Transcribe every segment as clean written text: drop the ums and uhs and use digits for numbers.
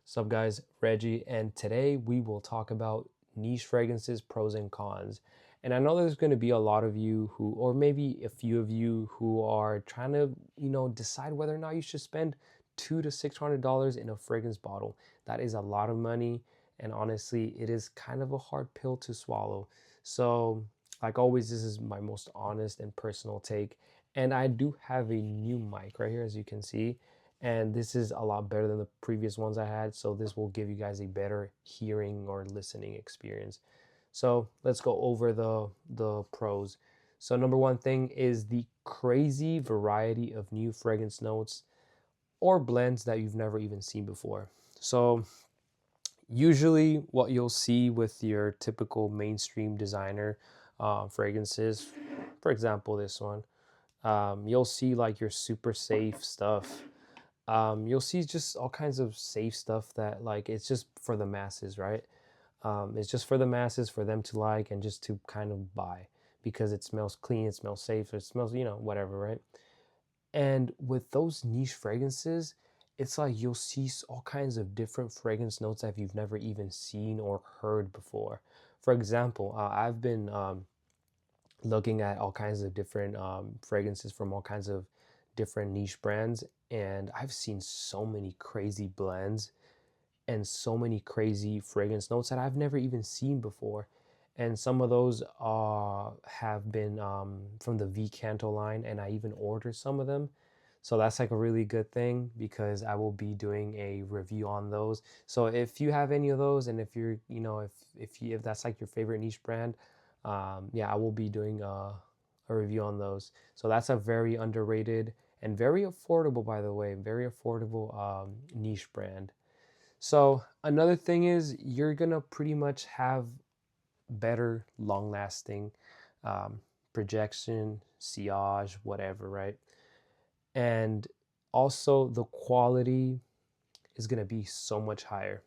What's up, guys? Reggie, and today we will talk about niche fragrances, pros and cons. And I know there's going to be a lot of you who, or maybe a few of you who are trying to, decide whether or not you should spend $200 to $600 in a fragrance bottle. That is a lot of money, and honestly, it is kind of a hard pill to swallow. So, like always, this is my most honest and personal take. And I do have a new mic right here, as you can see, and this is a lot better than the previous ones I had, so this will give you guys a better hearing or listening experience. So let's go over the pros. So number one thing is the crazy variety of new fragrance notes or blends that you've never even seen before. So usually what you'll see with your typical mainstream designer fragrances, for example this one, you'll see like your super safe stuff. You'll see just all kinds of safe stuff that like it's just for the masses, right? It's just for the masses, for them to like and just to kind of buy because it smells clean, it smells safe, it smells, whatever, right? And with those niche fragrances, it's like you'll see all kinds of different fragrance notes that you've never even seen or heard before. For example, I've been looking at all kinds of different fragrances from all kinds of different niche brands, and I've seen so many crazy blends and so many crazy fragrance notes that I've never even seen before. And some of those have been from the Vicanto line, and I even ordered some of them. So that's like a really good thing because I will be doing a review on those. So if you have any of those, and if you're, if that's like your favorite niche brand, yeah, I will be doing a review on those. So that's a very underrated and very affordable, by the way, very affordable niche brand. So another thing is you're gonna pretty much have better long lasting um, projection, sillage, whatever, right? And also the quality is gonna be so much higher.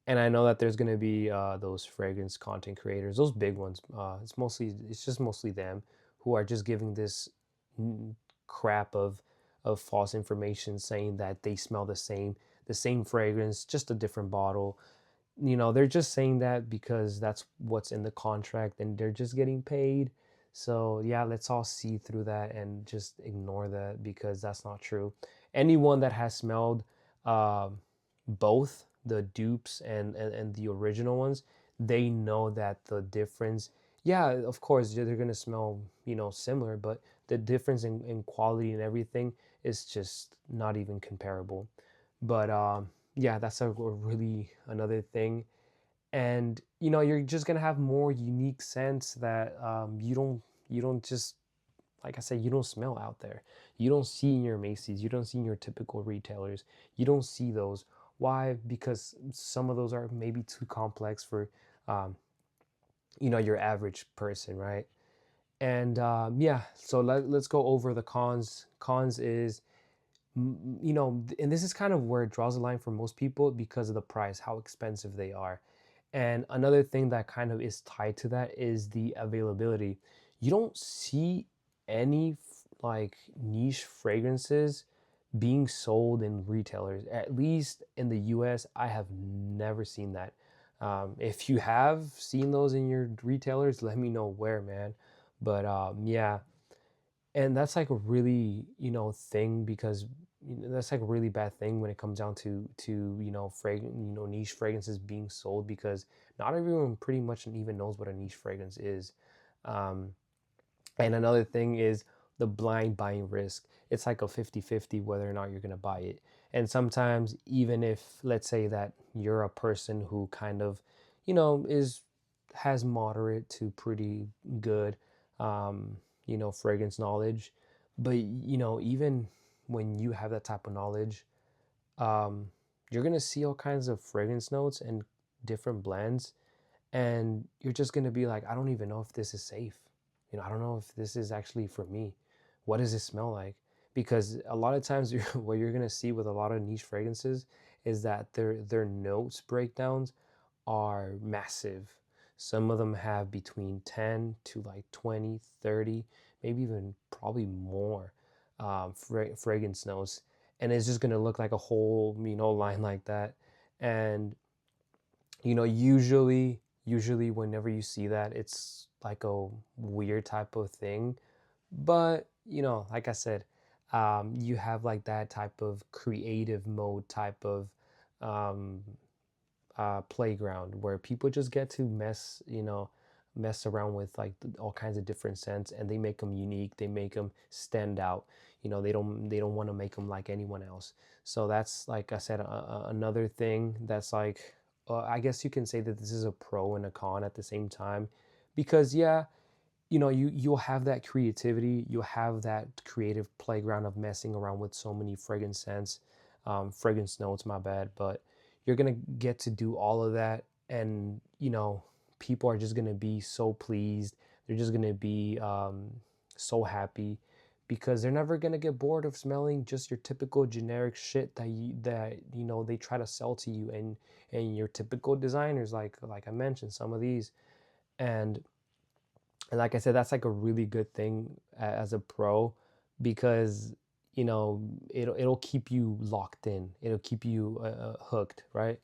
And I know that there's gonna be those fragrance content creators, those big ones. It's just mostly them who are just giving this crap of false information, saying that they smell the same fragrance, just a different bottle. They're just saying that because that's what's in the contract, and they're just getting paid. So yeah, let's all see through that and just ignore that because that's not true. Anyone that has smelled um both the dupes and the original ones, they know that the difference, yeah, of course they're gonna smell, similar, but the difference in quality and everything is just not even comparable. But yeah, that's a really another thing. And you're just gonna have more unique scents that you don't just, like I said, you don't smell out there. You don't see in your Macy's. You don't see in your typical retailers. You don't see those. Why? Because some of those are maybe too complex for, um, your average person, right? And yeah, so let's go over the cons. Cons is, and this is kind of where it draws the line for most people because of the price, how expensive they are. And another thing that kind of is tied to that is the availability. You don't see any like niche fragrances being sold in retailers. At least in the US, I have never seen that. If you have seen those in your retailers, let me know where, man. But yeah, and that's like a really thing because that's like a really bad thing when it comes down to niche fragrances being sold, because not everyone pretty much even knows what a niche fragrance is. um, and another thing is the blind buying risk. It's like a 50-50 whether or not you're going to buy it. And sometimes, even if, let's say that you're a person who kind of, is has moderate to pretty good, um, fragrance knowledge, but, even when you have that type of knowledge, um, you're going to see all kinds of fragrance notes and different blends, and you're just going to be like, I don't even know if this is safe. I don't know if this is actually for me. What does it smell like? Because a lot of times what you're going to see with a lot of niche fragrances is that their notes breakdowns are massive. Some of them have between 10 to like 20, 30, maybe even probably more fragrance notes. and it's just gonna look like a whole, line like that. And usually whenever you see that, it's like a weird type of thing. But like I said, you have like that type of creative mode type of um, playground where people just get to mess around with like all kinds of different scents, and they make them unique, they make them stand out. They don't want to make them like anyone else. So that's, like I said, another thing that's like, I guess you can say that this is a pro and a con at the same time, because yeah, you'll have that creativity, you'll have that creative playground of messing around with so many fragrance scents, fragrance notes, my bad. But you're gonna get to do all of that, and people are just gonna be so pleased. They're just gonna be so happy, because they're never gonna get bored of smelling just your typical generic shit that they try to sell to you, and your typical designers, like I mentioned some of these. And and like I said, that's like a really good thing as a pro, because it'll keep you locked in. It'll keep you hooked, right?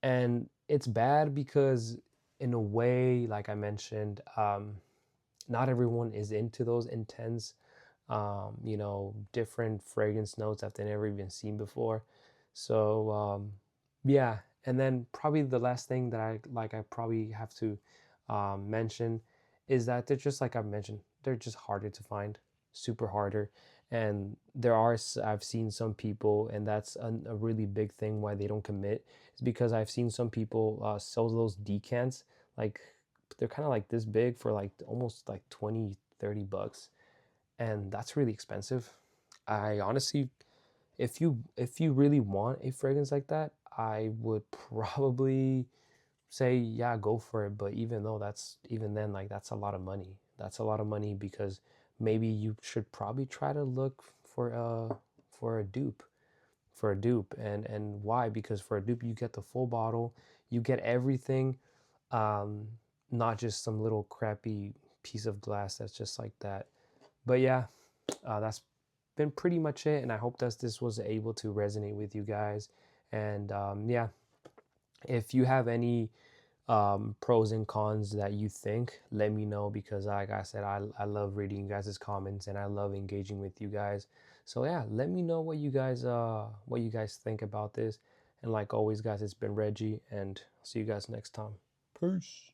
And it's bad because, in a way, like I mentioned, not everyone is into those intense, different fragrance notes that they never even seen before. So yeah. And then probably the last thing that I probably have to mention is that they're just, like I mentioned, they're just harder to find, super harder. And I've seen some people, and that's a really big thing why they don't commit, is because I've seen some people sell those decants, like they're kind of like this big, for like almost like 20-30 bucks, and that's really expensive. I honestly, if you really want a fragrance like that, I would probably say, yeah, go for it. But even then, like, that's a lot of money. That's a lot of money, because maybe you should probably try to look for a dupe, and why? Because for a dupe, you get the full bottle, you get everything, um not just some little crappy piece of glass that's just like that. But yeah, that's been pretty much it, and I hope that this was able to resonate with you guys. And yeah, if you have any pros and cons that you think, let me know, because like I said, I love reading you guys' comments, and I love engaging with you guys. So yeah, let me know what you guys think about this. And like always, guys, it's been Reggie, and I'll see you guys next time. Peace.